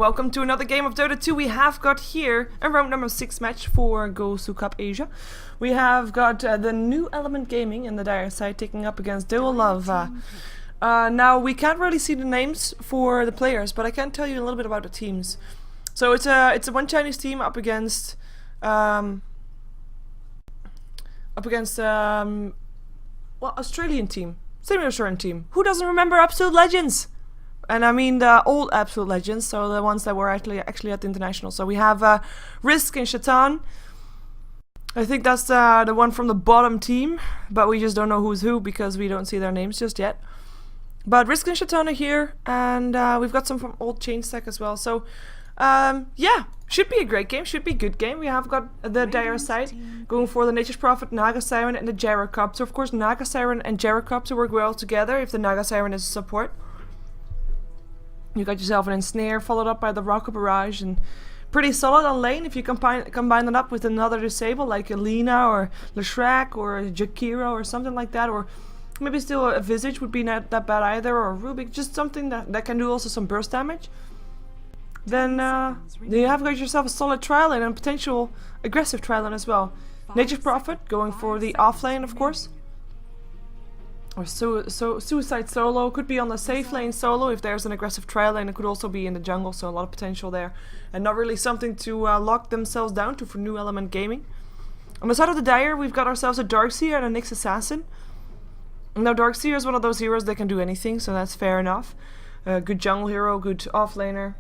welcome to another game of Dota 2. We have got here a round number 6 match for GosuCup Asia. We have got the New Element Gaming in the dire side taking up against Luvvaz. Now we can't really see the names for the players, but I can tell you a little bit about the teams. So it's a one Chinese team up against Australian team, semi-Australian team. Who doesn't remember Absolute Legends? And I mean the old Absolute Legends, so the ones that were actually at the international. So we have Risk and Shaitan. I think that's the one from the bottom team, but we just don't know who's who because we don't see their names just yet. But Risk and Shaitan are here, and we've got some from old Chain Stack as well. So yeah, should be a great game, should be a good game. We have got the dire side going for the Nature's Prophet, Naga Siren, and the GosuCup. So of course Naga Siren and GosuCup to work well together if the Naga Siren is a support. You got yourself an Ensnare followed up by the Rocket Barrage, and pretty solid on lane if you combine it up with another disable like a Lina or Leshrac or a Jakiro or something like that, or maybe still a Visage would be not that bad either, or a Rubik, just something that can do also some burst damage. Then you have got yourself a solid trial lane and a potential aggressive trial lane as well. Nature's Prophet going for the off lane of course. Or Suicide solo, could be on the safe lane solo if there's an aggressive trial lane. It could also be in the jungle, so a lot of potential there. And not really something to lock themselves down to for New Element Gaming. On the side of the Dire, we've got ourselves a Darkseer and a Nyx Assassin. Now Darkseer is one of those heroes that can do anything, so that's fair enough. Good jungle hero, good offlaner.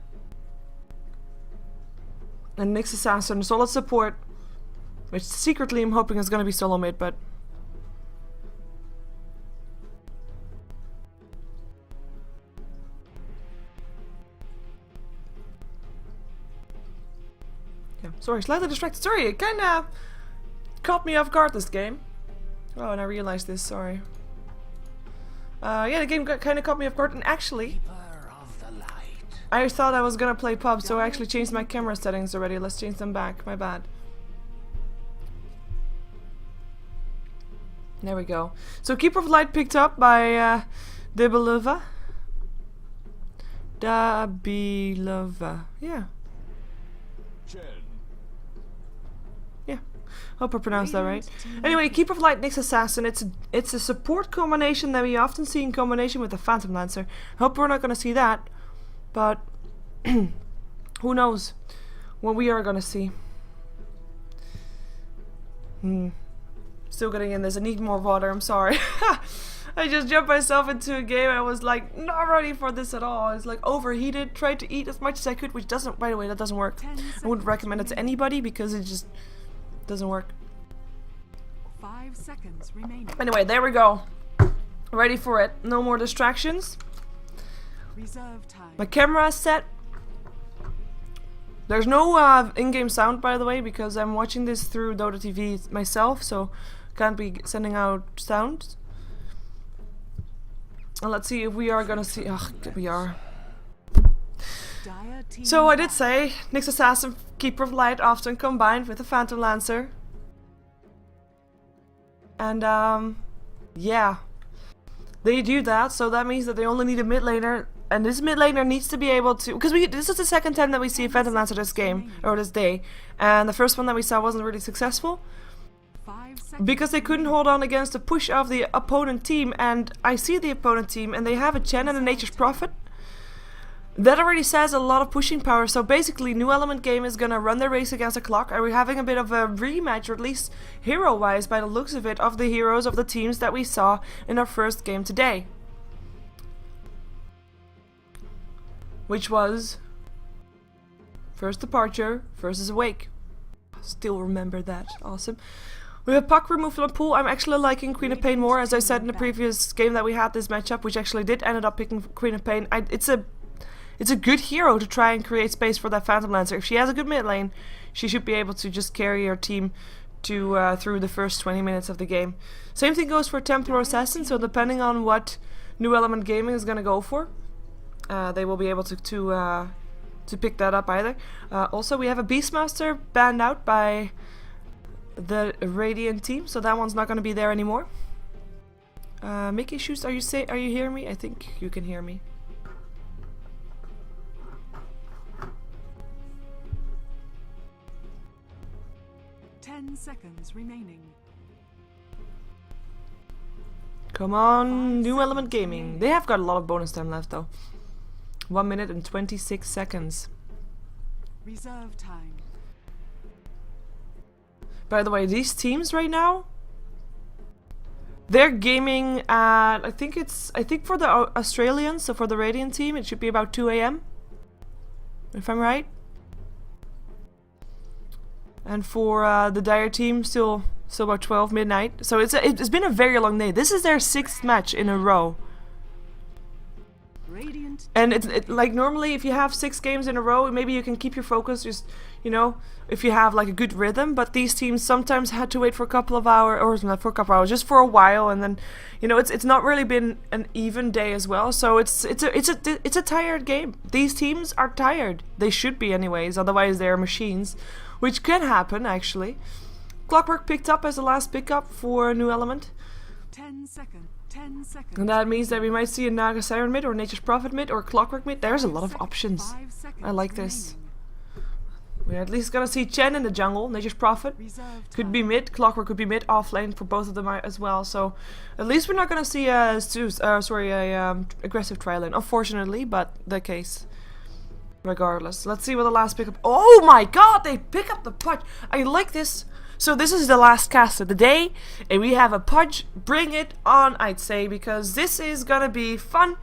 And Nyx Assassin, solid support. Which secretly I'm hoping is going to be solo mid, but... yeah, sorry, slightly distracted. Sorry, it kinda caught me off guard this game. Oh, and I realized this, sorry. Yeah, the game kinda caught me off guard, and actually I thought I was gonna play pub, so I actually changed my camera settings already. Let's change them back, my bad. There we go. So Keeper of Light picked up by Dabe. Dabe, yeah. Yeah, hope I pronounced that right. Anyway, Keeper of Light, Nyx Assassin. It's a support combination that we often see in combination with the Phantom Lancer. Hope we're not gonna see that, but who knows what we are gonna see. Still getting in this. I need more water. I'm sorry. I just jumped myself into a game and I was like not ready for this at all. It's like overheated. Tried to eat as much as I could, which doesn't, by the way, that doesn't work. I wouldn't recommend it to anybody because it just doesn't work. 5 seconds remaining. Anyway, there we go. Ready for it. No more distractions. Reserve time. My camera is set. There's no in-game sound, by the way, because I'm watching this through Dota TV myself, so can't be sending out sounds. And let's see if we are gonna see. Ugh, we are. So I did say Nyx Assassin, Keeper of Light, often combined with a Phantom Lancer. And yeah, they do that. So that means that they only need a mid laner, and this mid laner needs to be able to. Because this is the second time that we see a Phantom Lancer this game or this day, and the first one that we saw wasn't really successful. Because they couldn't hold on against the push of the opponent team, and I see the opponent team and they have a Chen and a Nature's Prophet. That already says a lot of pushing power, so basically New Element Game is gonna run their race against the clock. Are we having a bit of a rematch, or at least hero-wise by the looks of it, of the heroes of the teams that we saw in our first game today? Which was First Departure versus Awake. Still remember that, awesome. We have Puck removed from the pool. I'm actually liking Queen of Pain more, as I said in the previous game that we had this matchup, which actually did ended up picking Queen of Pain. It's a good hero to try and create space for that Phantom Lancer. If she has a good mid lane, she should be able to just carry her team to through the first 20 minutes of the game. Same thing goes for Templar Assassin, so depending on what New Element Gaming is gonna go for, they will be able to pick that up either. Also, we have a Beastmaster banned out by the Radiant team, so that one's not going to be there anymore. Mickey Shoes, are you hearing me? I think you can hear me. 10 seconds remaining. Come on, New Element Gaming. They have got a lot of bonus time left though. 1 minute and 26 seconds. Reserve time. By the way, these teams right now, they're gaming at, I think for the Australians, so for the Radiant team, it should be about 2 AM. If I'm right. And for the Dire team, still about 12 midnight. So it's been a very long day. This is their 6th match in a row. Radiant. And it's like normally if you have 6 games in a row, maybe you can keep your focus, just, you know, if you have like a good rhythm. But these teams sometimes had to wait for a couple of hours, or not for a couple of hours, just for a while, and then, you know, it's not really been an even day as well. So it's a tired game. These teams are tired. They should be anyways, otherwise they're machines, which can happen actually. Clockwork picked up as the last pickup for New Element. 10 seconds. 10 seconds. And that means that we might see a Naga Siren mid, or Nature's Prophet mid, or Clockwork mid. There's a lot of options. 5 seconds I like this. remaining. We're at least gonna see Chen in the jungle. Nature's Prophet Reserve could be time. mid. Clockwork could be mid, off lane for both of them as well. So at least we're not gonna see a aggressive tri lane, unfortunately, but the case. Regardless, let's see what the last pickup. Oh my God! They pick up the Pudge. I like this. So this is the last cast of the day, and we have a Pudge. Bring it on, I'd say, because this is gonna be fun.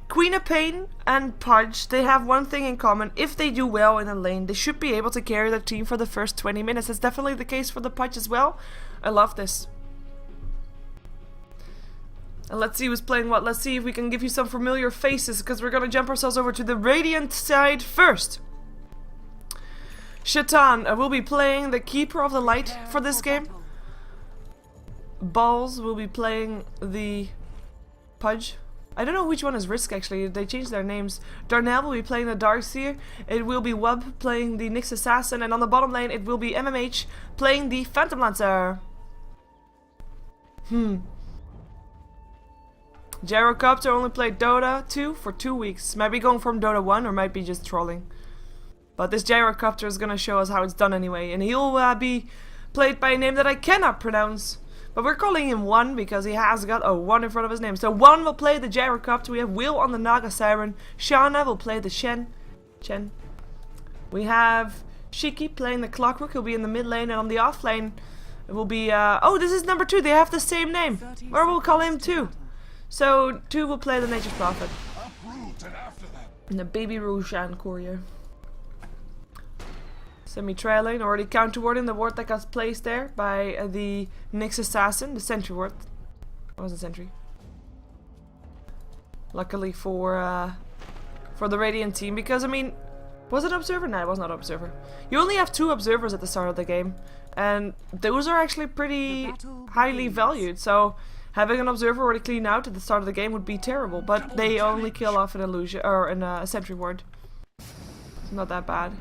Queen of Pain and Pudge, they have one thing in common. If they do well in a lane, they should be able to carry their team for the first 20 minutes. That's definitely the case for the Pudge as well. I love this. And let's see who's playing what. Let's see if we can give you some familiar faces, because we're gonna jump ourselves over to the Radiant side first. Shaitan will be playing the Keeper of the Light for this game. Balls will be playing the Pudge. I don't know which one is Risk actually, they changed their names. Darnell will be playing the Darkseer. It will be Wub playing the Nyx Assassin, and on the bottom lane it will be MMH playing the Phantom Lancer. Gyrocopter only played Dota 2 for 2 weeks. Might be going from Dota 1 or might be just trolling. But this Gyrocopter is gonna show us how it's done anyway. And he'll be played by a name that I cannot pronounce. But we're calling him 1 because he has got a 1 in front of his name. So 1 will play the Gyrocopter. We have Will on the Naga Siren. Shauna will play the Chen. We have Shiki playing the Clockwork. He'll be in the mid lane. And on the off lane it will be... oh, this is number 2. They have the same name. Or we'll call him 2. So 2 will play the Nature's Prophet. And the Baby Roshan Courier. Semi-trial lane, already counter-warding the ward that got placed there by the Nyx Assassin, the sentry ward. What was the sentry? Luckily for the Radiant team, because I mean, was it Observer? No, it was not Observer. You only have 2 Observers at the start of the game, and those are actually pretty highly valued, so having an Observer already clean out at the start of the game would be terrible, but they only kill off an illusion, or a sentry ward. It's not that bad.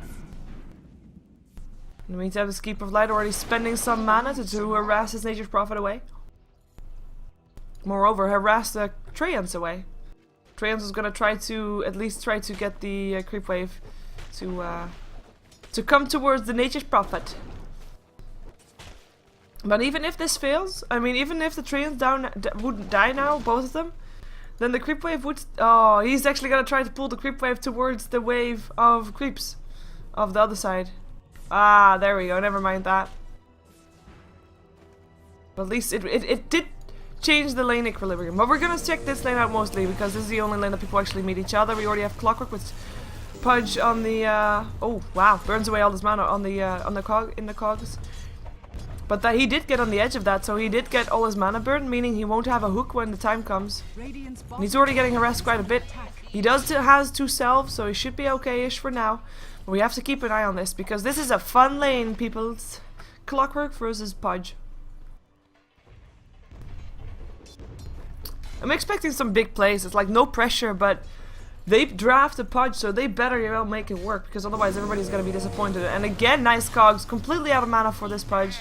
In the meantime, the Keeper of Light already spending some mana to harass his Nature's Prophet away. Moreover, harass the Treants away. Treants is gonna try to get the creep wave to come towards the Nature's Prophet. But even if this fails, I mean, even if the Treants wouldn't die now, both of them, then the creep wave would. Oh, he's actually gonna try to pull the creep wave towards the wave of creeps of the other side. Ah, there we go, never mind that. But at least it did change the lane equilibrium. But we're gonna check this lane out mostly, because this is the only lane that people actually meet each other. We already have Clockwork with Pudge on the oh wow, burns away all his mana on the cogs. But that he did get on the edge of that, so he did get all his mana burned, meaning he won't have a hook when the time comes. And he's already getting harassed quite a bit. He has 2 selves, so he should be okay-ish for now. But we have to keep an eye on this, because this is a fun lane, peoples. Clockwork versus Pudge. I'm expecting some big plays. It's like no pressure, but they drafted Pudge, so they better well make it work, because otherwise everybody's gonna be disappointed. And again, nice cogs, completely out of mana for this Pudge.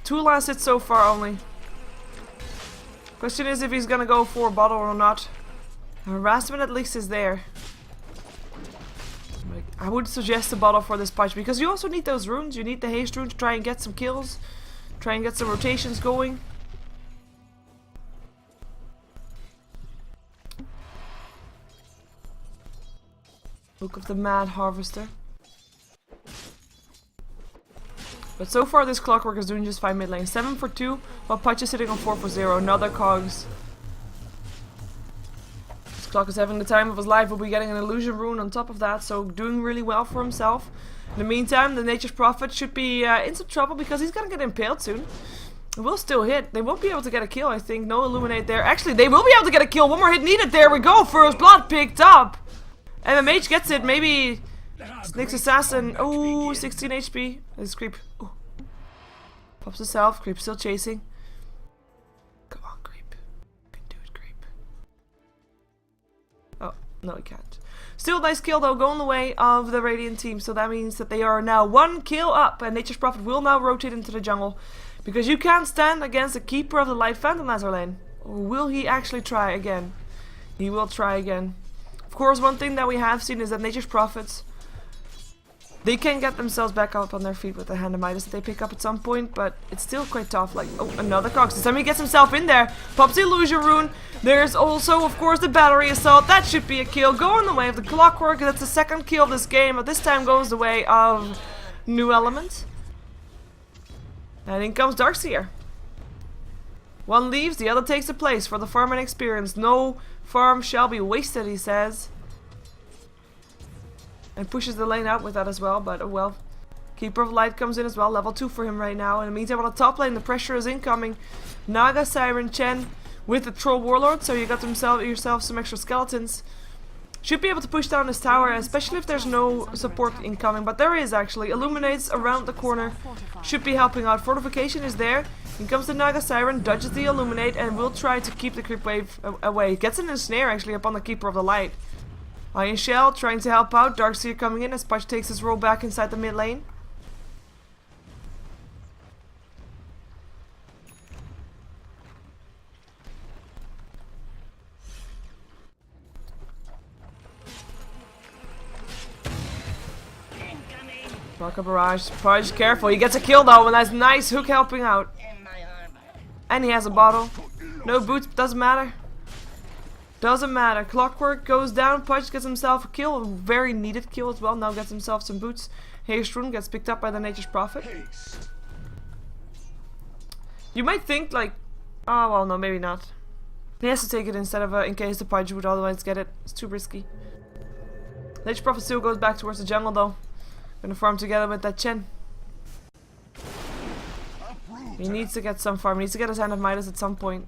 2 last hits so far only. Question is if he's gonna go for a bottle or not. Harassment at least is there. I would suggest a bottle for this punch because you also need those runes. You need the haste rune to try and get some kills. Try and get some rotations going. Book of the Mad Harvester. But so far this Clockwork is doing just fine mid lane. 7 for 2, while Punch is sitting on 4 for 0. Another cogs. This Clock is having the time of his life. Will be getting an illusion rune on top of that, so doing really well for himself. In the meantime, the Nature's Prophet should be in some trouble because he's gonna get impaled soon. It will still hit. They won't be able to get a kill, I think. No Illuminate there. Actually, they will be able to get a kill. One more hit needed. There we go. First blood picked up. MMH gets it. Maybe Snake's Assassin. Oh, 16 HP. This Creep. Ooh. Pops himself. Creep still chasing. Come on, Creep. You can do it, Creep. Oh, no, he can't. Still nice kill though, going the way of the Radiant team. So that means that they are now 1 kill up. And Nature's Prophet will now rotate into the jungle. Because you can't stand against the Keeper of the Light Phantom Lancer lane. Or will he actually try again? He will try again. Of course, one thing that we have seen is that Nature's Prophets, they can get themselves back up on their feet with the Hand of Midas that they pick up at some point, but it's still quite tough. Like, oh, another Cox. This time he gets himself in there. Pops the Illusion Rune. There's also, of course, the Battery Assault. That should be a kill. Going the way of the Clockwork. That's the second kill of this game, but this time goes the way of New Element. And in comes Darkseer. One leaves, the other takes the place for the farming experience. No farm shall be wasted, he says. And pushes the lane out with that as well, but oh well. Keeper of Light comes in as well, level 2 for him right now. In the meantime, on the top lane, the pressure is incoming. Naga, Siren, Chen with the Troll Warlord, so you got yourself some extra skeletons. Should be able to push down this tower, especially if there's no support incoming, but there is actually. Illuminates around the corner, should be helping out. Fortification is there. In comes the Naga Siren, dodges the Illuminate, and will try to keep the creep wave away. Gets in a snare actually upon the Keeper of the Light. Iron Shell trying to help out. Darkseer coming in as Punch takes his role back inside the mid lane. Rock a barrage. Punch, careful. He gets a kill though, and that's nice hook helping out. And he has a bottle. No boots, doesn't matter. Doesn't matter. Clockwork goes down. Punch gets himself a kill. A very needed kill as well. Now gets himself some boots. Haste Rune gets picked up by the Nature's Prophet. You might think like, oh well, no, maybe not. He has to take it instead of in case the Punch would otherwise get it. It's too risky. Nature's Prophet still goes back towards the jungle though. Gonna farm together with that Chen. He needs to get some farm. He needs to get his Hand of Midas at some point.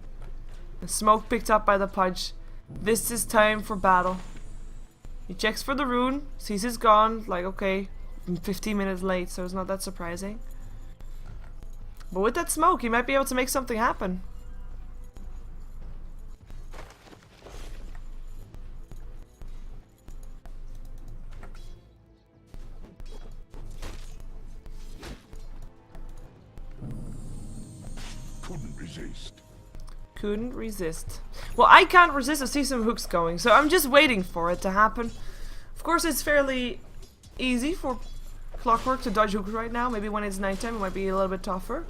The smoke picked up by the Punch. This is time for battle. He checks for the rune. Sees it's gone. Like, okay. 15 minutes late, so it's not that surprising. But with that smoke, he might be able to make something happen. Couldn't resist. Well, I can't resist. I see some hooks going, so I'm just waiting for it to happen. Of course, it's fairly easy for Clockwork to dodge hooks right now. Maybe when it's nighttime, it might be a little bit tougher.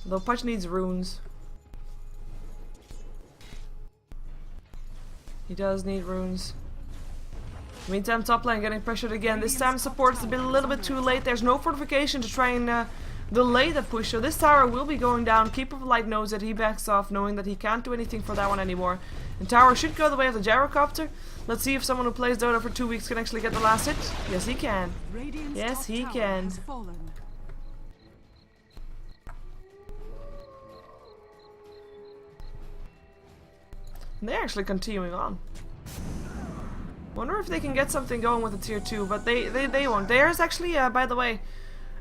Though Punch needs runes. He does need runes. Meantime, top lane getting pressured again. This time support has been a little bit too late. There's no fortification to try and delay the push. So this tower will be going down. Keeper of Light knows that he backs off, knowing that he can't do anything for that one anymore. And tower should go the way of the gyrocopter. Let's see if someone who plays Dota for 2 weeks can actually get the last hit. Yes, he can. Radiant's Yes, he top can. tower has fallen. And they're actually continuing on. Wonder if they can get something going with the tier 2, but they won't. There's actually, by the way,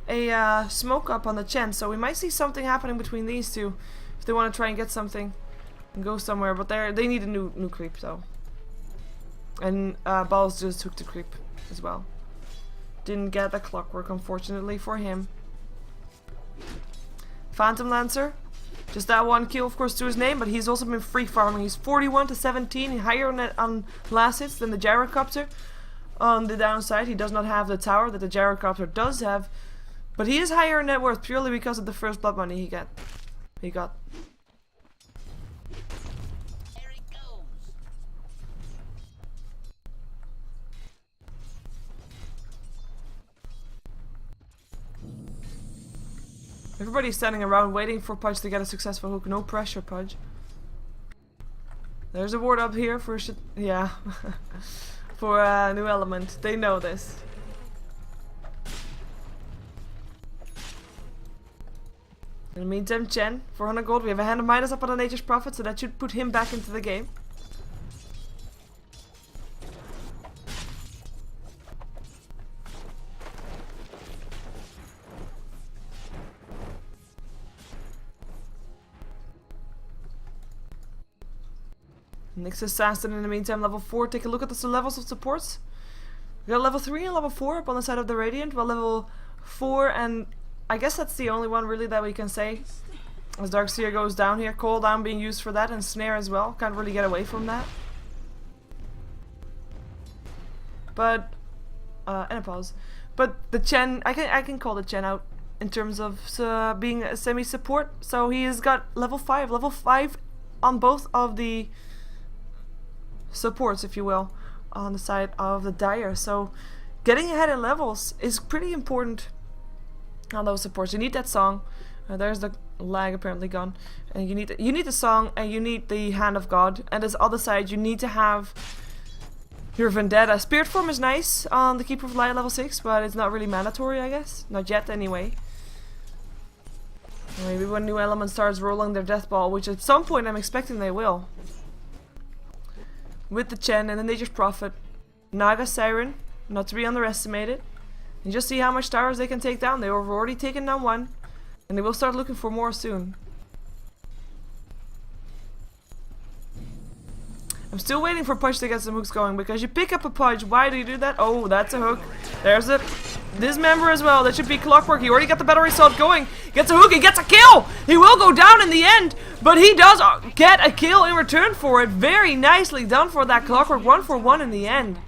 a smoke up on the Chen, so we might see something happening between these two if they want to try and get something and go somewhere. But they need a new creep though, and Balls just took the creep as well. Didn't get the Clockwork, unfortunately for him. Phantom Lancer Just that one kill, of course, to his name, but he's also been free farming. He's 41 to 17, higher on last hits than the gyrocopter. On the downside, he does not have the tower that the gyrocopter does have, but he is higher in net worth purely because of the first blood money he got. There it goes. Everybody's standing around waiting for Pudge to get a successful hook. No pressure, Pudge. There's a ward up here for yeah, for new element. They know this. In the meantime, Chen, 400 gold. We have a hand of Midas up on the Nature's Prophet, so that should put him back into the game. Nyx Assassin in the meantime, level 4. Take a look at the levels of supports. We got level 3 and level 4 up on the side of the Radiant, while level 4, and I guess that's the only one really that we can say. As Darkseer goes down here, Call Down being used for that, and Snare as well. Can't really get away from that. But, and a pause. But the Chen, I can call the Chen out in terms of being a semi-support. So he has got level 5 on both of the supports, if you will, on the side of the Dire. So getting ahead in levels is pretty important on those supports. You need that song. There's the lag apparently gone. And you need the song, and you need the Hand of God. And this other side, you need to have your Vendetta. Spirit form is nice on the Keeper of Light level 6, but it's not really mandatory, I guess. Not yet, anyway. Maybe when new element starts rolling their death ball, which at some point I'm expecting they will. With the Chen and the Nature's Prophet, Naga Siren, not to be underestimated. And just see how much towers they can take down. They have already taken down one, and they will start looking for more soon. I'm still waiting for Pudge to get some hooks going, because you pick up a Pudge. Why do you do that? Oh, that's a hook. There's a dismember as well. That should be Clockwork. He already got the battle result going. Gets a hook. He gets a kill. He will go down in the end, but he does get a kill in return for it. Very nicely done for that Clockwork. 1 for 1 in the end.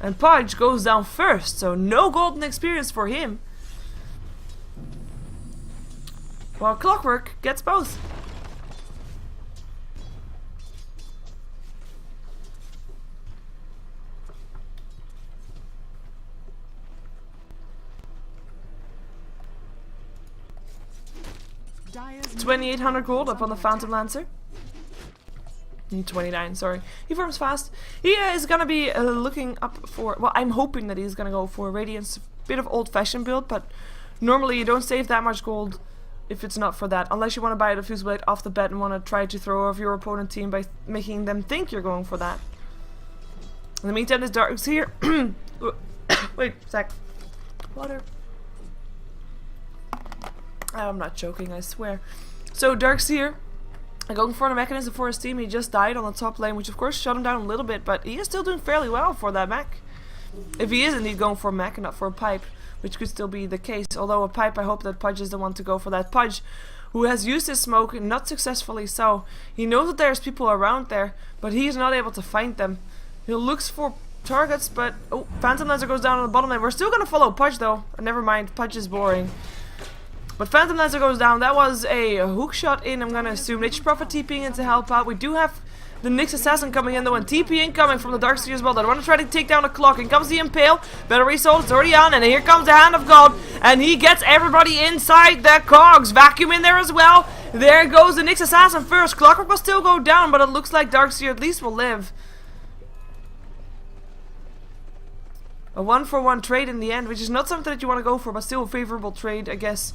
And Pudge goes down first, so no golden experience for him. While Clockwork gets both. Dyer's 2800 gold up on the Phantom Lancer. 29, sorry. He farms fast. He is gonna be looking up for, well, I'm hoping that he's gonna go for Radiance. Bit of old-fashioned build, but normally you don't save that much gold if it's not for that, unless you want to buy the Fuse Blade off the bat and want to try to throw off your opponent team by making them think you're going for that. In the meantime, this Dark's here. Wait a sec. Water. I'm not joking, I swear. So Dark's here, going for the mechanism for his team. He just died on the top lane, which of course shut him down a little bit, but he is still doing fairly well for that mech. If he is indeed going for a mech and not for a pipe, which could still be the case. Although a pipe, I hope that Pudge is the one to go for that. Pudge, who has used his smoke, not successfully so. He knows that there's people around there, but he is not able to find them. He looks for targets, but oh, Phantom Lancer goes down on the bottom lane. We're still gonna follow Pudge though. Never mind, Pudge is boring. But Phantom Lancer goes down. That was a hook shot in, I'm gonna assume. Nature's Prophet TPing in to help out. We do have the Nyx Assassin coming in though, and TP incoming from the Darkseer as well. They want to try to take down the clock. In comes the Impale. Battery Soul is already on, and here comes the Hand of God. And he gets everybody inside the cogs. Vacuum in there as well. There goes the Nyx Assassin first. Clockwork will still go down, but it looks like Darkseer at least will live. A 1-for-1 trade in the end, which is not something that you want to go for, but still a favorable trade, I guess,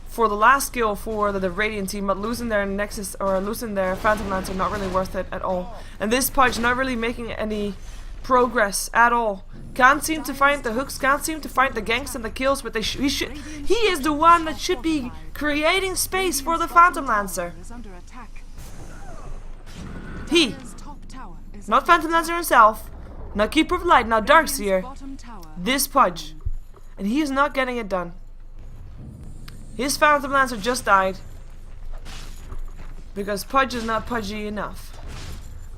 for the last kill for the Radiant team. But losing their Nexus, or losing their Phantom Lancer, not really worth it at all. And this Pudge not really making any progress at all. Can't seem to find the hooks, can't seem to find the ganks and the kills, but he is the one that should be creating space for the Phantom Lancer. is under attack. He, Dyer's top tower is not Phantom Lancer himself, not Keeper of Light, not Darkseer, bottom tower. this Pudge. And he is not getting it done. His Phantom Lancer just died. Because Pudge is not pudgy enough.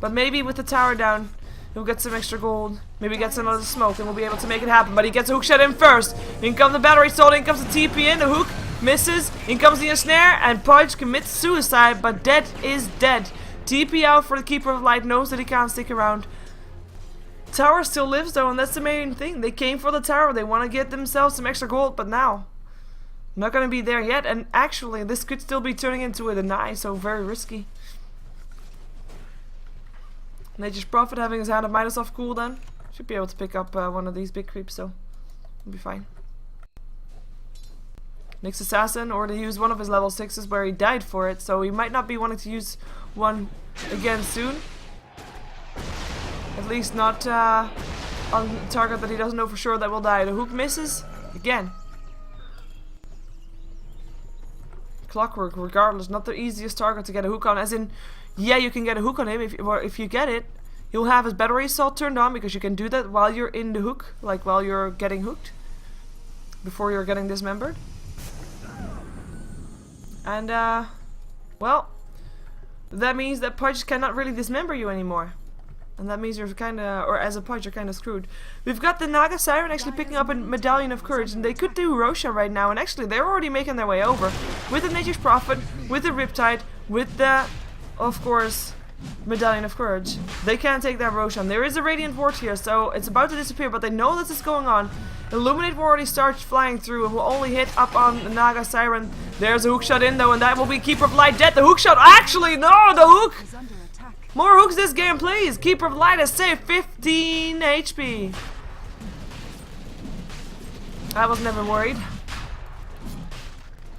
But maybe with the tower down, he'll get some extra gold. Maybe get some other smoke and we'll be able to make it happen. But he gets a hook shot in first. In comes the battery sold, in comes the TP in, the hook misses. In comes the ensnare and Pudge commits suicide, but dead is dead. TP out for the Keeper of Light, knows that he can't stick around. Tower still lives though, and that's the main thing. They came for the tower, they want to get themselves some extra gold, but now not gonna be there yet, and actually this could still be turning into a deny, so very risky. Nature's Prophet having his hand of Midas off cooldown. Should be able to pick up one of these big creeps, so it'll be fine. Next Assassin, or to use one of his level 6s where he died for it, so he might not be wanting to use one again soon. At least not on a target that he doesn't know for sure that will die. The hook misses again. Clockwork, regardless, not the easiest target to get a hook on. As in, yeah, you can get a hook on him if you get it. He'll have his battery assault turned on because you can do that while you're in the hook, like while you're getting hooked, before you're getting dismembered. And well, that means that Pudge cannot really dismember you anymore. And that means you're kinda, or as a Pudge, you're kinda screwed. We've got the Naga Siren actually picking up a Medallion of Courage, and they could do Roshan right now, and actually they're already making their way over. With the Nature's Prophet, with the Riptide, with the, of course, Medallion of Courage. They can't take that Roshan. There is a Radiant Ward here, so it's about to disappear, but they know this is going on. Illuminate will already start flying through and will only hit up on the Naga Siren. There's a hook shot in though, and that will be Keeper of Light dead. The hook shot, actually, no, the hook! More hooks this game, please! Keeper of Light has saved 15 HP. I was never worried.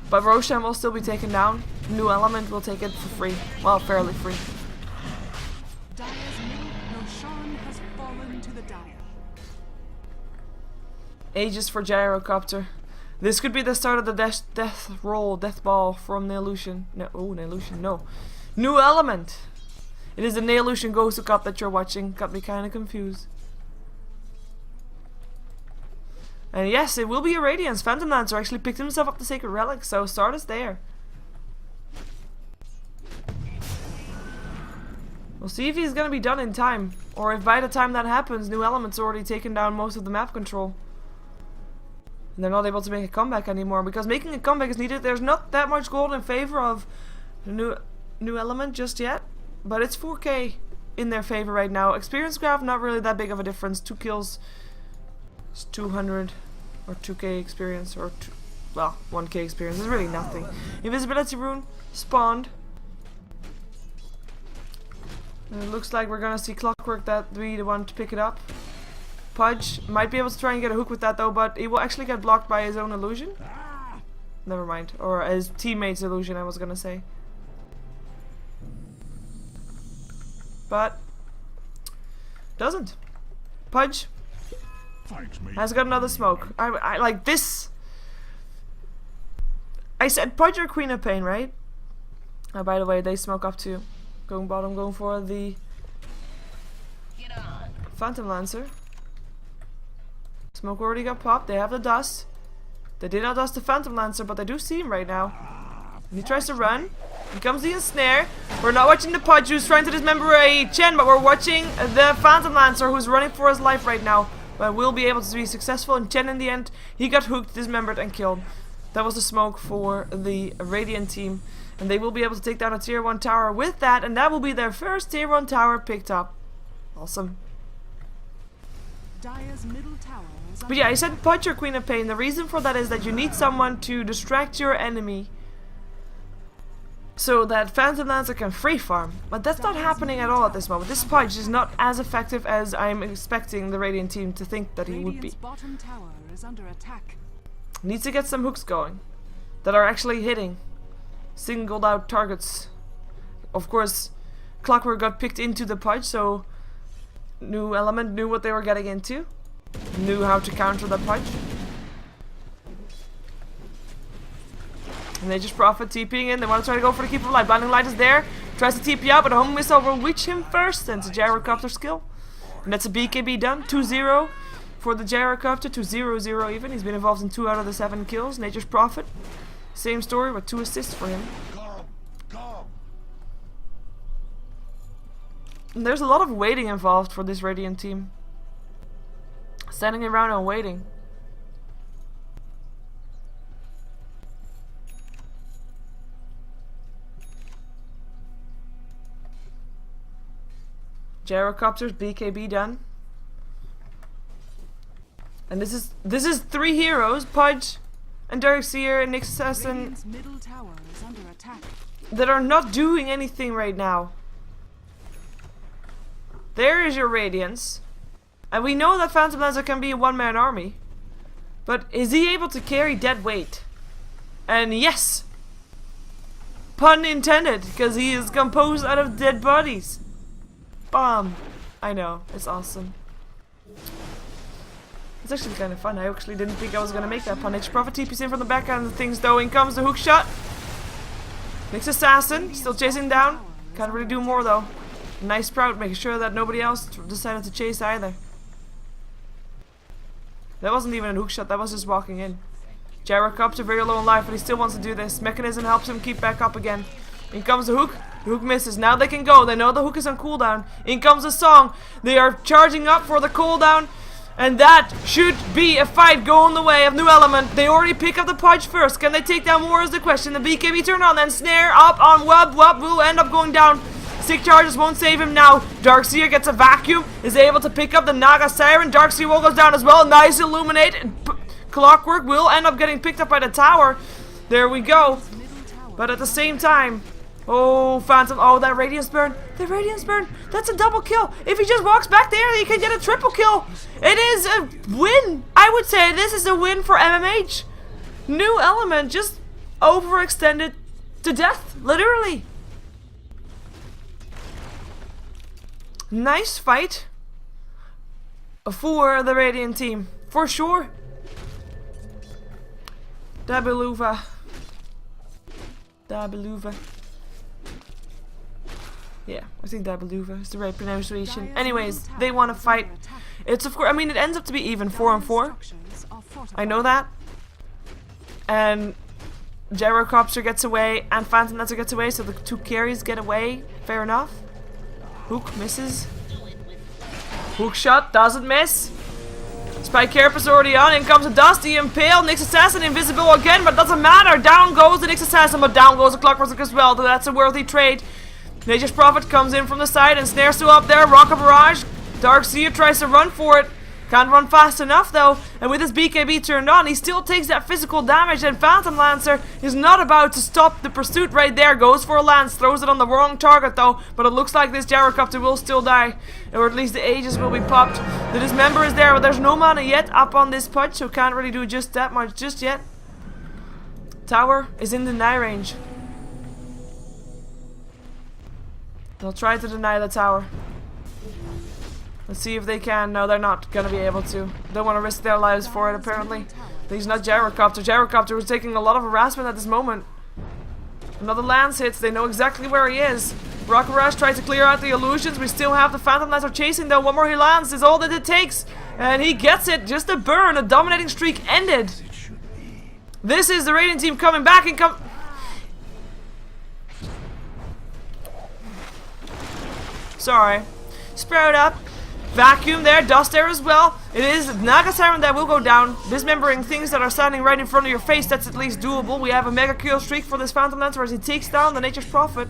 But Roshan will still be taken down. New Element will take it for free. Well, fairly free. Dire's middle Roshan has fallen to the Dire. Ages for Gyrocopter. This could be the start of the death ball from Neolution. No, oh, Neolution, no. New Element! It is the Neolution GosuCup that you're watching. Got me kind of confused. And yes, it will be a Radiance. Phantom Lancer actually picked himself up the Sacred Relic, so start is there. We'll see if he's gonna be done in time, or if by the time that happens, New Element's already taken down most of the map control. And they're not able to make a comeback anymore, because making a comeback is needed. There's not that much gold in favor of the New Element just yet. But it's 4k in their favor right now. Experience graph, not really that big of a difference. 2 kills is 200 or 2k experience, or well, 1k experience is really nothing. Invisibility rune spawned. And it looks like we're gonna see Clockwork that be the one to pick it up. Pudge might be able to try and get a hook with that though, but he will actually get blocked by his own illusion. Never mind, or his teammate's illusion, I was gonna say. But doesn't. Pudge has got another smoke. I like this. I said Pudge or Queen of Pain, right? Oh, by the way, they smoke up too. Going bottom, going for the Phantom Lancer. Smoke already got popped. They have the dust. They did not dust the Phantom Lancer, but they do see him right now. He tries to run. Here comes the ensnare. We're not watching the Pudge who's trying to dismember a Chen, but we're watching the Phantom Lancer who's running for his life right now. But will be able to be successful. And Chen in the end, he got hooked, dismembered, and killed. That was the smoke for the Radiant team. And they will be able to take down a tier 1 tower with that. And that will be their first tier 1 tower picked up. Awesome. Dire's middle tower is But yeah, I said Pudge or Queen of Pain. The reason for that is that you need someone to distract your enemy, so that Phantom Lancer can free farm. But that's not happening at all at this moment. This Pudge is not as effective as I'm expecting the Radiant team to think that he would be. Radiant's bottom tower is under attack. Needs to get some hooks going that are actually hitting singled out targets. Of course, Clockwork got picked into the Pudge, so New Element knew what they were getting into. Knew how to counter the Pudge. And they just Prophet TPing in. They want to try to go for the Keeper of Light. Blinding Light is there. Tries to TP out, but a Home Missile will reach him first. And it's a Gyrocopter skill. And that's a BKB done. 2-0 for the Gyrocopter. 2-0-0 even. He's been involved in 2 out of the 7 kills. Nature's Prophet. Same story with 2 assists for him. And there's a lot of waiting involved for this Radiant team. Standing around and waiting. Gyrocopters, BKB done. And this is 3 heroes, Pudge and Darkseer and Nixus and Radiant's middle tower is under attack. that are not doing anything right now. There is your Radiance. And we know that Phantom Lancer can be a one-man army. But is he able to carry dead weight? And yes! Pun intended, because he is composed out of dead bodies. Bomb. I know, it's awesome. It's actually kind of fun. I actually didn't think I was going to make that pun. H Prophet TP's in from the back end of things though. In comes the hook shot. Nick's Assassin, still chasing down. Can't really do more though. Nice Sprout, making sure that nobody else decided to chase either. That wasn't even a hook shot, that was just walking in. Gyrocopter very low on life, but he still wants to do this. Mechanism helps him keep back up again. In comes the hook. The hook misses. Now they can go. They know the hook is on cooldown. In comes the song. They are charging up for the cooldown. And that should be a fight going the way of New Element. They already pick up the Pudge first. Can they take down more is the question. The BKB turn on. Then Snare up on Wub. Wub will end up going down. Sick charges won't save him now. Darkseer gets a vacuum. Is able to pick up the Naga Siren. Darkseer will goes down as well. Nice Illuminate. Clockwork will end up getting picked up by the tower. There we go. But at the same time, oh, Phantom, oh, that Radiance Burn. The Radiance Burn, that's a double kill. If he just walks back there, he can get a triple kill. It is a win. I would say this is a win for MMH. New Element just overextended to death, literally. Nice fight for the Radiant team, for sure. Dabe Luvvaz. Dabe Luvvaz. Yeah, I think Dabe Luvvaz is the right pronunciation. Anyways, they want to fight. It's of course, I mean, it ends up to be even 4-on-4. I know that. And Gyrocopter gets away, and Phantom Lancer gets away, so the 2 carries get away. Fair enough. Hook misses. Hook shot doesn't miss. Spike Carapace already on. In comes a Dusty Impale. Nyx Assassin invisible again, but doesn't matter. Down goes the Nyx Assassin, but down goes the Clockwork as well. That's a worthy trade. Nature's Prophet comes in from the side and Snare's still up there. Rocket Barrage. Darkseer tries to run for it. Can't run fast enough though. And with his BKB turned on, he still takes that physical damage. And Phantom Lancer is not about to stop the pursuit right there. Goes for a lance. Throws it on the wrong target though. But it looks like this Gyrocopter will still die. Or at least the Aegis will be popped. The Dismember is there, but there's no mana yet up on this Pudge. So can't really do just that much just yet. Tower is in deny range. They'll try to deny the tower. Let's see if they can. No, they're not gonna be able to. Don't want to risk their lives for it, apparently. He's not Gyrocopter. Gyrocopter was taking a lot of harassment at this moment. Another lance hits. They know exactly where he is. Rocket Rush tries to clear out the illusions. We still have the Phantom Lancer chasing though. One more he lands is all that it takes. And he gets it. Just a burn. A dominating streak ended. This is the Radiant team coming back and Sorry. Sprout up. Vacuum there, dust there as well. It is Naga Siren that will go down. Dismembering things that are standing right in front of your face, that's at least doable. We have a mega kill streak for this Phantom Lancer as he takes down the Nature's Prophet.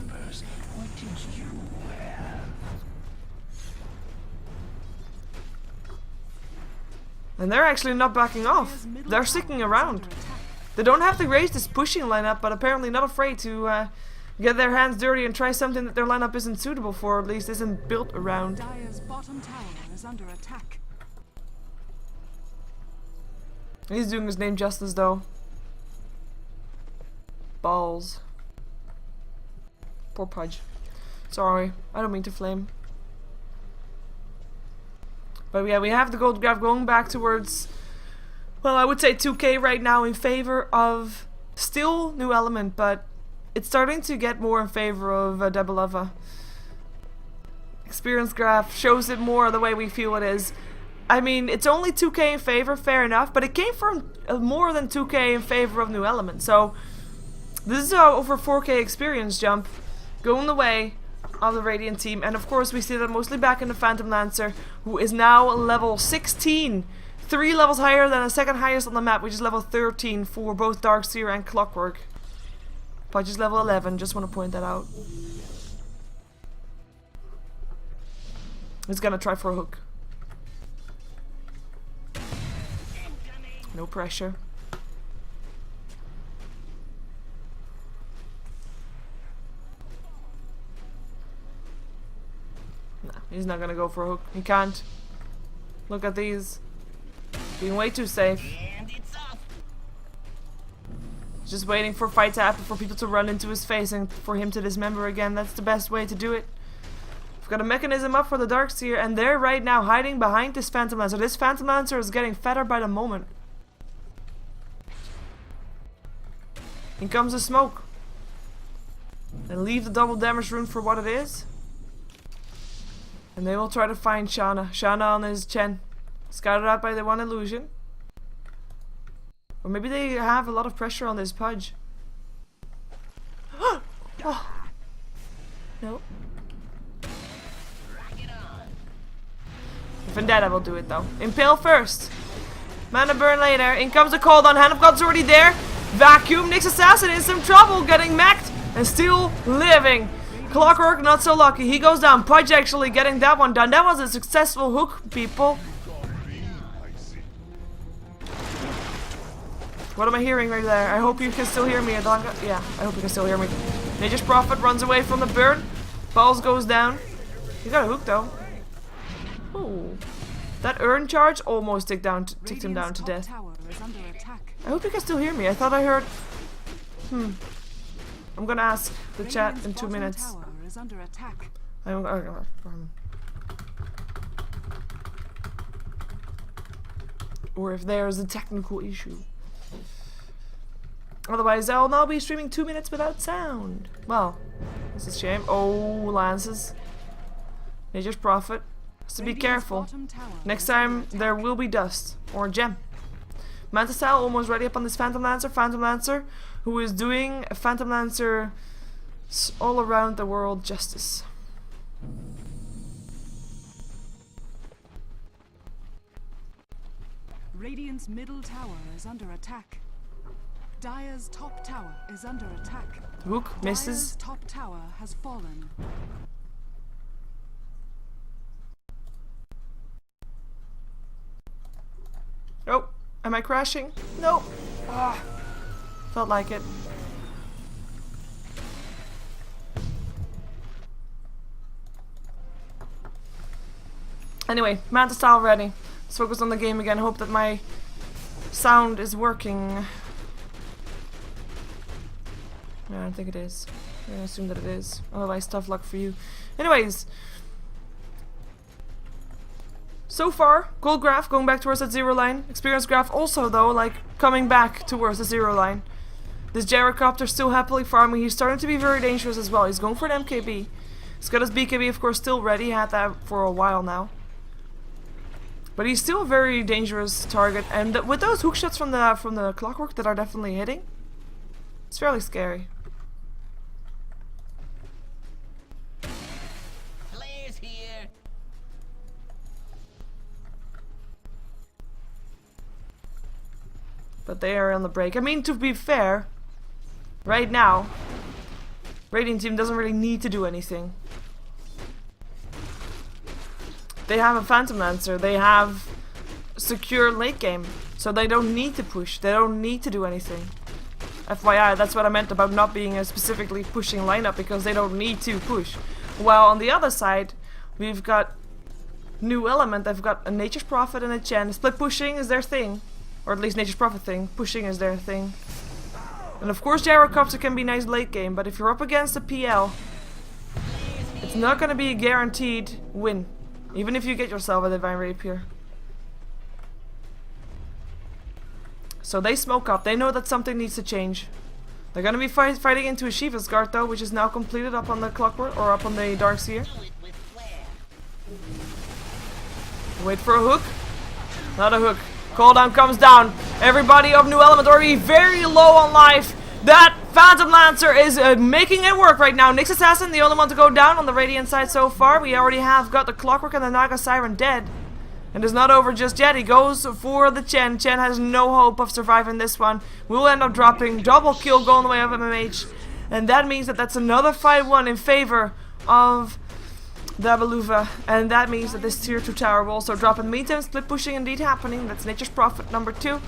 And they're actually not backing off. They're sticking around. They don't have to raise this pushing lineup, but apparently not afraid to get their hands dirty and try something that their lineup isn't suitable for, or at least isn't built around. Dire's bottom tower is under attack. He's doing his name justice though. Balls. Poor Pudge. Sorry, I don't mean to flame. But yeah, we have the gold graph going back towards, well, I would say 2k right now in favor of still New Element, but it's starting to get more in favor of Dabe Luvvaz. Experience graph shows it more the way we feel it is. I mean, it's only 2k in favor, fair enough, but it came from more than 2k in favor of New Element. So this is over 4k experience jump going the way of the Radiant team. And of course we see that mostly back in the Phantom Lancer, who is now level 16. 3 levels higher than the second highest on the map, which is level 13 for both Darkseer and Clockwork. Pudge is level 11, just want to point that out. He's gonna try for a hook. No pressure. Nah, he's not gonna go for a hook. He can't. Look at these. Being way too safe. And it's off. Just waiting for a fight to happen, for people to run into his face and for him to dismember again. That's the best way to do it. We've got a mechanism up for the Darkseer, and they're right now hiding behind this Phantom Lancer. This Phantom Lancer is getting fatter by the moment. In comes the smoke. And leave the double damage rune for what it is. And they will try to find Shana. Shana on his Chen. Scouted out by the one illusion. Or maybe they have a lot of pressure on this Pudge. Oh. No. Vendetta will do it though. Impale first. Mana burn later. In comes the cold on. Hand of God's already there. Vacuum. Nyx Assassin in some trouble. Getting mech'd and still living. Clockwork not so lucky. He goes down. Pudge actually getting that one done. That was a successful hook, people. What am I hearing right there? I hope you can still hear me. Yeah, I hope you can still hear me. Nature's Prophet runs away from the burn. Balls goes down. He got a hook though. Ooh. That urn charge almost ticked him down to death. I hope you can still hear me. I thought I heard... I'm gonna ask the chat in 2 minutes. Or if there's a technical issue. Otherwise, I'll now be streaming 2 minutes without sound. Well, this is a shame. Oh, lances. Nature's Prophet. So be careful. Next time, there will be dust. Or a gem. Mantisal almost ready up on this Phantom Lancer. Phantom Lancer, who is doing a Phantom Lancer all around the world justice. Radiant's middle tower is under attack. Dire's top tower is under attack. Hook misses. Dire's top tower has fallen. Oh, am I crashing? No. Ah, felt like it. Anyway, Manta style ready. Let's focus on the game again. Hope that my sound is working. No, I don't think it is. I'm gonna assume that it is. Otherwise, tough luck for you. Anyways. So far, gold graph going back towards that 0 line. Experience graph also though, like, coming back towards the 0 line. This gyrocopter still happily farming. He's starting to be very dangerous as well. He's going for an MKB. He's got his BKB of course still ready. He had that for a while now. But he's still a very dangerous target. And with those hook shots from the Clockwork that are definitely hitting, it's fairly scary. Players here. But they are on the break. I mean, to be fair, right now, Radiant team doesn't really need to do anything. They have a Phantom Lancer. They have secure late game. So they don't need to push. They don't need to do anything. FYI, that's what I meant about not being a specifically pushing lineup, because they don't need to push. While on the other side, we've got new element. They've got a Nature's Prophet and a Chen. Split pushing is their thing. Or at least Nature's Prophet thing. Pushing is their thing. And of course Gyrocopter can be nice late game, but if you're up against a PL, it's not gonna be a guaranteed win. Even if you get yourself a Divine Rapier. So they smoke up. They know that something needs to change. They're gonna be fighting into a Shiva's Guard though, which is now completed up on the Clockwork, or up on the Darkseer. Wait for a hook. Not a hook. Cooldown comes down. Everybody of New Element already very low on life. That Phantom Lancer is making it work right now. Nyx Assassin, the only one to go down on the Radiant side so far. We already have got the Clockwork and the Naga Siren dead. And it's not over just yet. He goes for the Chen. Chen has no hope of surviving this one. We'll end up dropping. Double kill going the way of MMH. And that means that that's another 5-1 in favor of Dabe. And that means that this tier 2 tower will also drop. In the meantime, split pushing indeed happening. That's Nature's Prophet number 2.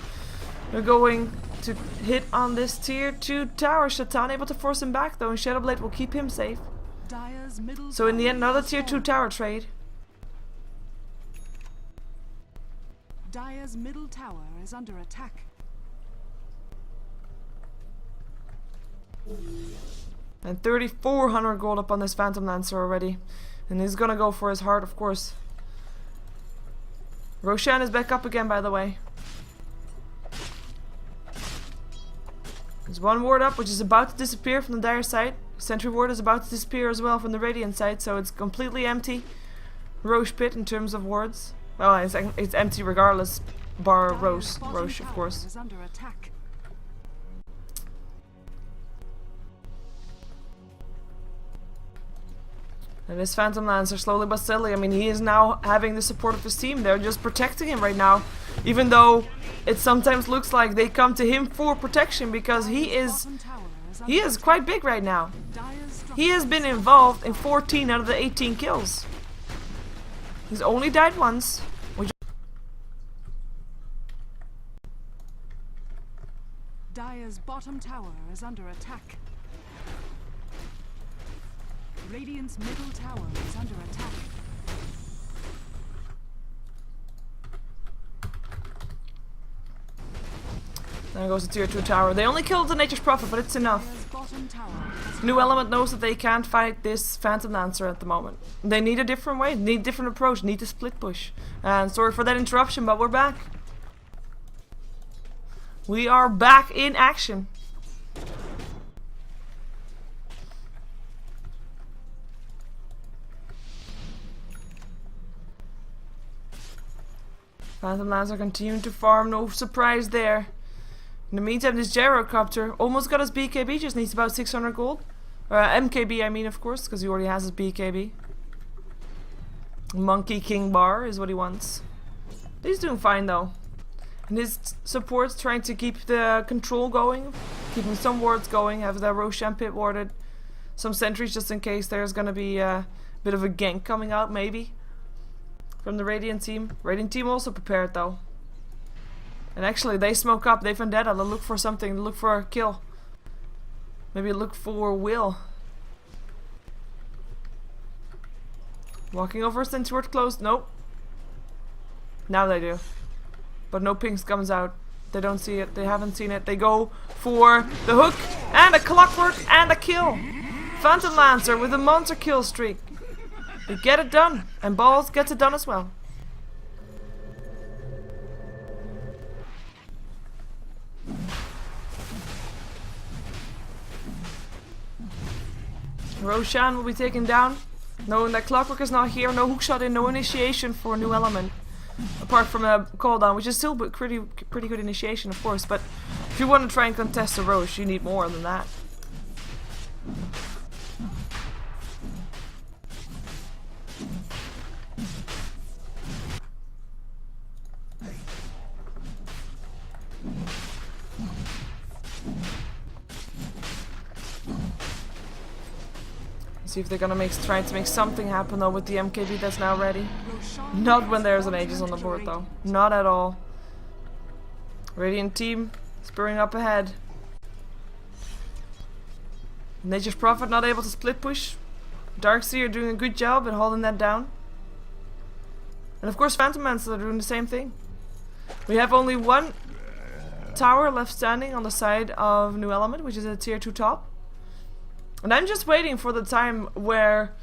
We're going to hit on this tier 2 tower. Shatan able to force him back though. And Shadowblade will keep him safe. So in the end, another tier 2 tower trade. Dire's middle tower is under attack. And 3,400 gold up on this Phantom Lancer already. And he's gonna go for his heart, of course. Roshan is back up again, by the way. There's one ward up, which is about to disappear from the Dire side. Sentry ward is about to disappear as well from the Radiant side, so it's completely empty. Roche pit in terms of wards. Well, it's empty regardless, bar Roche, of course. Is under attack. And this Phantom Lancer, slowly but steadily, I mean, he is now having the support of his team. They're just protecting him right now. Even though it sometimes looks like they come to him for protection because he is quite big right now. He has been involved in 14 out of the 18 kills. He's only died once. Dire's bottom tower is under attack. Radiant's middle tower is under attack. There goes the tier 2 tower. They only killed the Nature's Prophet, but it's enough. New Element knows that they can't fight this Phantom Lancer at the moment. They need a different way, need a different approach, need to split push. And sorry for that interruption, but we're back. We are back in action. Phantom Lancer continuing to farm, no surprise there. In the meantime, this Gyrocopter almost got his BKB, just needs about 600 gold. MKB, I mean, of course, because he already has his BKB. Monkey King Bar is what he wants. He's doing fine though. And his support's trying to keep the control going, keeping some wards going, have the Roshan pit warded. Some sentries just in case there's gonna be a bit of a gank coming out, maybe. From the Radiant team. Radiant team also prepared though. And actually they smoke up, they Vendetta, they look for something, they look for a kill. Maybe look for Will. Walking over since we're close, nope. Now they do. But no pinks comes out. They don't see it, they haven't seen it. They go for the hook, and a Clockwork, and a kill. Phantom Lancer with a monster kill streak. They get it done, and Balls gets it done as well. Roshan will be taken down, knowing that Clockwork is not here, no hookshot in, no initiation for a New Element. Apart from a cooldown, which is still pretty good initiation, of course, but if you want to try and contest a Roche, you need more than that. See if they're gonna try to make something happen though with the MKB that's now ready. Not when there's an Aegis on the board though. Not at all. Radiant team spurring up ahead. Nature's Prophet not able to split push. Darkseer doing a good job at holding that down. And of course Phantom Lancer are doing the same thing. We have only one tower left standing on the side of New Element, which is a tier 2 top. And I'm just waiting for the time where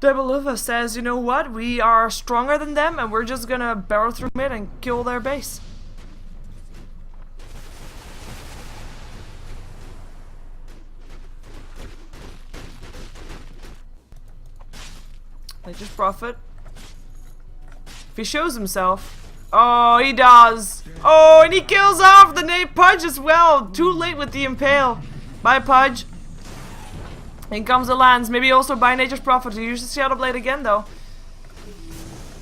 Luvvaz says, you know what, we are stronger than them and we're just gonna barrel through mid and kill their base. Nature's Prophet. If he shows himself. Oh, he does. Oh, and he kills off the Nate Punch as well. Too late with the Impale. Bye, Pudge. In comes the lands. Maybe also by Nature's Prophet. He uses Shadow Blade again, though.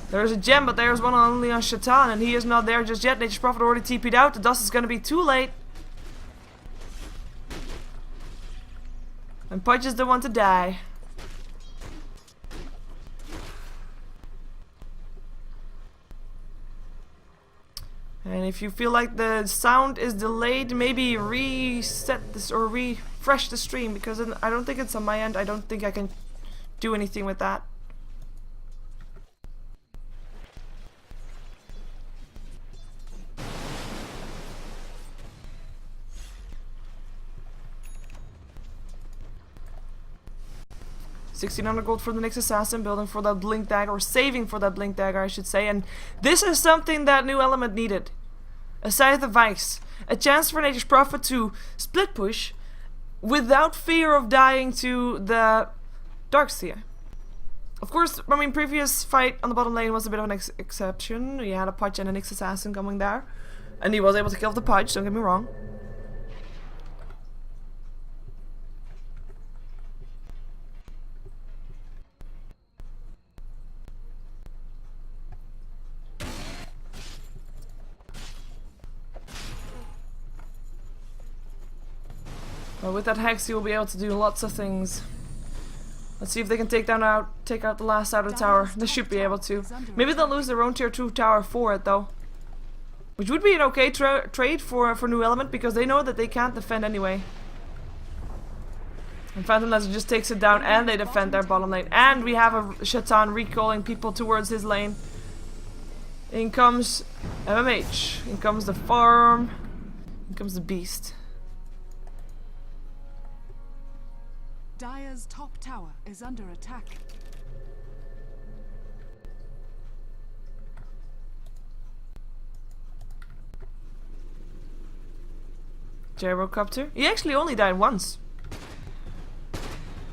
There's a gem, but there's one only on Shaitan, and he is not there just yet. Nature's Prophet already TP'd out. The dust is going to be too late. And Pudge is the one to die. And if you feel like the sound is delayed, maybe reset this or refresh the stream, because I don't think it's on my end. I don't think I can do anything with that. $1,600 gold for the next assassin, building for that blink dagger, or saving for that blink dagger, I should say. And this is something that new element needed. A Scythe of Ice. A chance for Nature's Prophet to split push without fear of dying to the Darkseer. Of course, I mean, previous fight on the bottom lane was a bit of an exception. You had a Pudge and a Nyx assassin coming there. And he was able to kill the Pudge, don't get me wrong. But with that Hex, you will be able to do lots of things. Let's see if they can take out the last outer tower. They should be able to. Maybe they'll lose their own tier 2 tower for it, though. Which would be an okay trade for new element, because they know that they can't defend anyway. And Phantom Lancer just takes it down, and they defend their bottom lane. And we have a Shaitan recalling people towards his lane. In comes MMH. In comes the farm. In comes the beast. Dire's top tower is under attack. Gyrocopter. He actually only died once.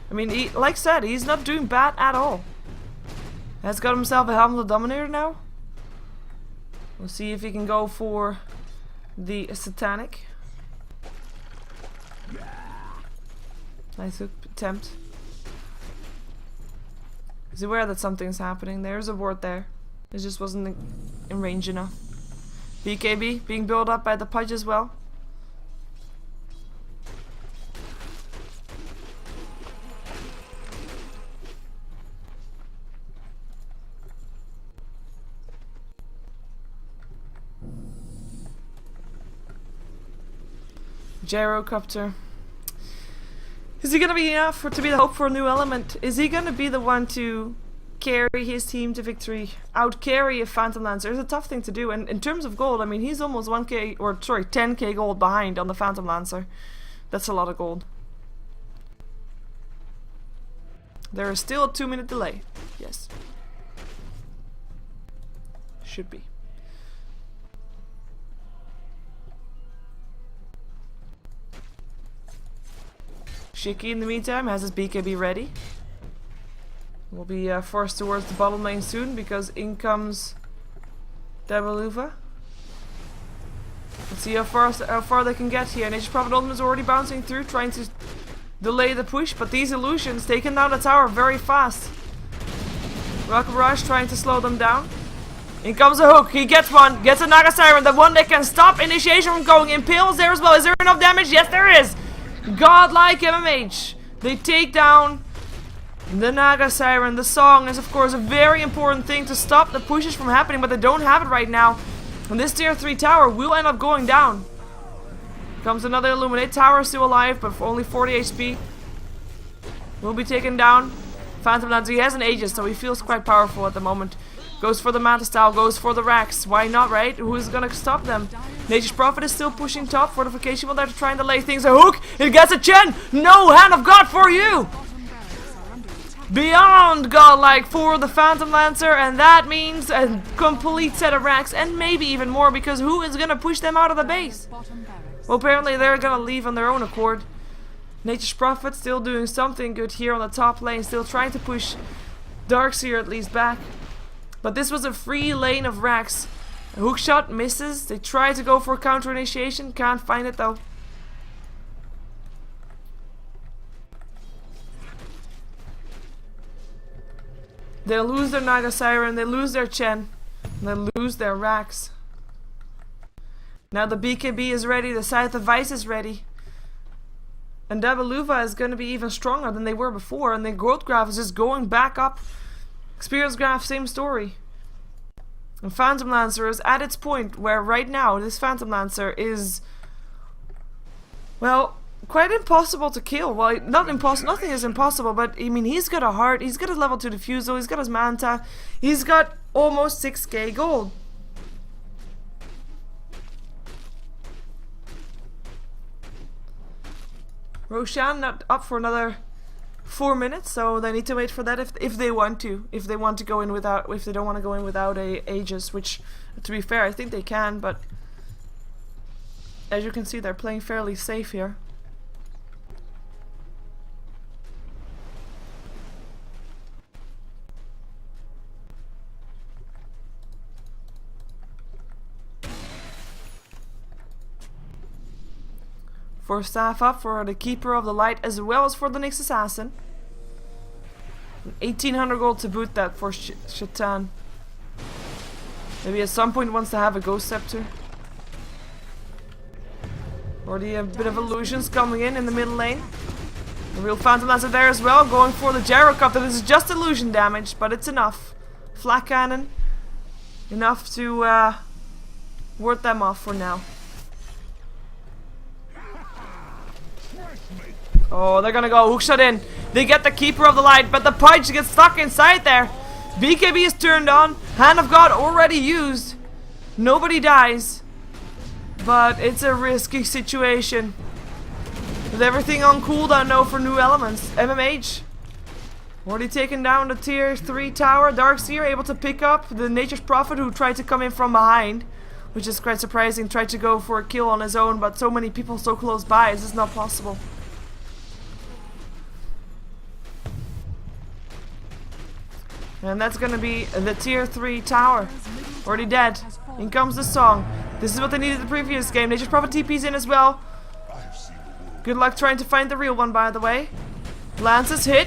I mean, like I said, he's not doing bad at all. Has got himself a Helm of the Dominator now. We'll see if he can go for the Satanic. Nice attempt. He's aware that something's happening. There's a ward there. It just wasn't in range enough. BKB being built up by the Pudge as well. Gyrocopter. Is he gonna be enough to be the hope for a new element? Is he gonna be the one to carry his team to victory? Out carry a Phantom Lancer? It's a tough thing to do, and in terms of gold, I mean, he's almost 1k, or sorry, 10k gold behind on the Phantom Lancer. That's a lot of gold. There is still a 2-minute delay. Yes. Should be. Shiki in the meantime has his BKB ready. Will be forced towards the bottom lane soon, because in comes Dabe. Let's see how far they can get here. Nature's Prophet Ultimate is already bouncing through, trying to delay the push, but these illusions taking down the tower very fast. Rocket Barrage trying to slow them down. In comes a hook, he gets one, gets a Naga Siren, the one that can stop initiation from going. Impales there as well. Is there enough damage? Yes, there is! Godlike MMH. They take down the Naga Siren. The song is of course a very important thing to stop the pushes from happening, but they don't have it right now. And this tier 3 tower will end up going down. Comes another Illuminate. Tower still alive, but for only 40 HP. Will be taken down. Phantom Lancer, he has an Aegis, so he feels quite powerful at the moment. Goes for the Manta Style, goes for the Rax. Why not, right? Who's gonna stop them? Nature's Prophet is still pushing top. Fortification will there to try and delay things. A hook! It gets a Chen! No Hand of God for you! Beyond godlike for the Phantom Lancer, and that means a complete set of Rax, and maybe even more, because who is gonna push them out of the base? Well, apparently they're gonna leave on their own accord. Nature's Prophet still doing something good here on the top lane, still trying to push Darkseer at least back. But this was a free lane of Rax. A hookshot misses. They try to go for counter initiation. Can't find it though. They lose their Naga Siren, they lose their Chen, and they lose their Rax. Now the BKB is ready, the Scythe of Vice is ready. And Dabe Luvvaz is going to be even stronger than they were before, and the growth graph is just going back up. Experience graph, same story. And Phantom Lancer is at its point where right now this Phantom Lancer is, well, quite impossible to kill. Well, not impossible, nothing is impossible, but I mean, he's got a heart, he's got his level 2 defusal, he's got his Manta, he's got almost 6k gold. Roshan not up for another 4 minutes, so they need to wait for that if they want to. If they want to go in without, if they don't want to go in without a Aegis, which, to be fair, I think they can, but as you can see, they're playing fairly safe here. For staff up for the Keeper of the Light as well as for the next assassin. 1800 gold to boot that for Shaitan. Maybe at some point wants to have a Ghost Scepter. Or the bit of illusions coming in the middle lane. The real Phantom Lancer there as well, going for the GosuCup. That is just illusion damage, but it's enough. Flak Cannon. Enough to ward them off for now. Oh, they're gonna go hookshot in. They get the Keeper of the Light, but the Pudge gets stuck inside there. BKB is turned on. Hand of God already used. Nobody dies. But it's a risky situation. With everything on cooldown now for new elements. MMH. Already taken down the tier 3 tower. Darkseer able to pick up the Nature's Prophet who tried to come in from behind. Which is quite surprising. Tried to go for a kill on his own, but so many people so close by. It's just not possible. And that's gonna be the tier 3 tower. Already dead. In comes the song. This is what they needed the previous game. Nature's Prophet TP's in as well. Good luck trying to find the real one, by the way. Lances hit.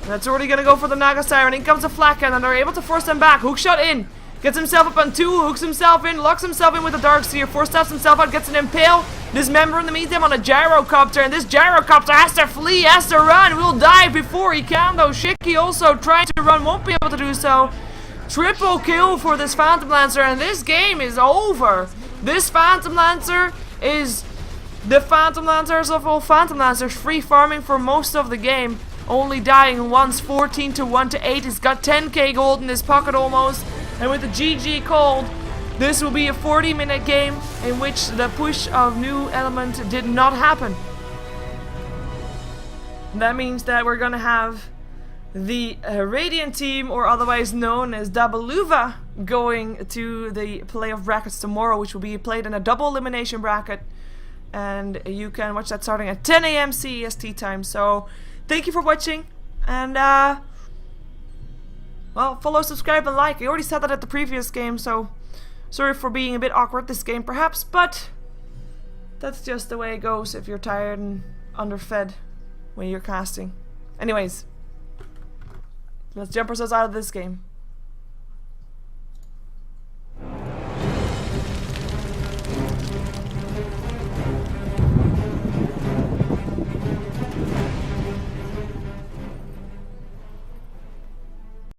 That's already gonna go for the Naga Siren. In comes the Flak Cannon, and they're able to force them back. Hookshot in. Gets himself up on 2, hooks himself in, locks himself in with the Darkseer, force stabs himself out, gets an Impale. Dismember in the meantime on a Gyrocopter, and this Gyrocopter has to flee, has to run, will die before he can though. Shiki also trying to run, won't be able to do so. Triple kill for this Phantom Lancer, and this game is over. This Phantom Lancer is the Phantom Lancers of all Phantom Lancers, free farming for most of the game. Only dying once, 14 to 1 to 8. He's got 10k gold in his pocket almost. And with the GG called, this will be a 40-minute game in which the push of new element did not happen. That means that we're gonna have the Radiant team, or otherwise known as Dabe Luvvaz, going to the playoff brackets tomorrow, which will be played in a double elimination bracket. And you can watch that starting at 10 AM CEST time. So, thank you for watching, and well, follow, subscribe, and like. I already said that at the previous game, so sorry for being a bit awkward this game perhaps, but that's just the way it goes if you're tired and underfed when you're casting. Anyways, let's jump ourselves out of this game.